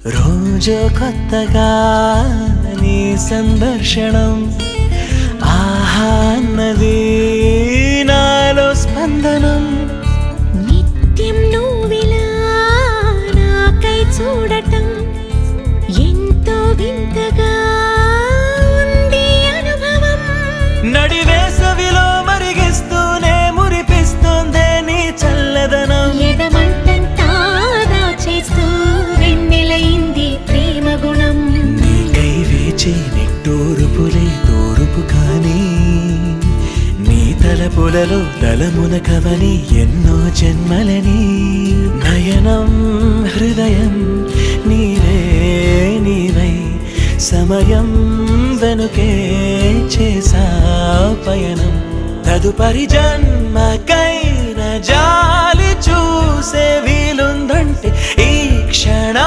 రోజు కొత్తగా నీ సందర్శనం ఆహా అన్నది నాలో స్పందనం నిత్యం నువ్విలా నాకై చూడటం ఎంతో వింతగా ఉంది అనుభవం. నడి వేసవిలో మరిగిస్తూనే మురిపిస్తుందే నీ చల్లదనం. ఎదమంటంతా దాచేస్తూ వెన్నెలైంది ప్రేమ గుణం. నీకై వేచి నిట్టూరుపులే తూరుపు కానీ నీ తలపులలో తలమున కవని ఎన్నో జన్మలని. నయనం హృదయం నీవే నీవై సమయం వెనుకే చేసా పయనం. తదుపరి జన్మకైన జాలి చూసే వీలుందంటే ఈ క్షణ